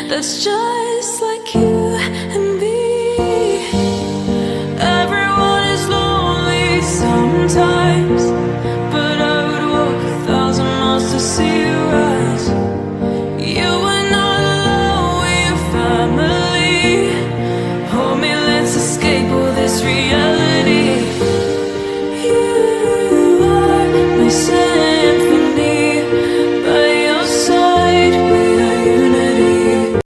that's just like you and me. Everyone is lonely sometimes, but I would walk 1,000 miles to see you rise. You are not alone, we're family. Hold me, let's escape all this reality. You are my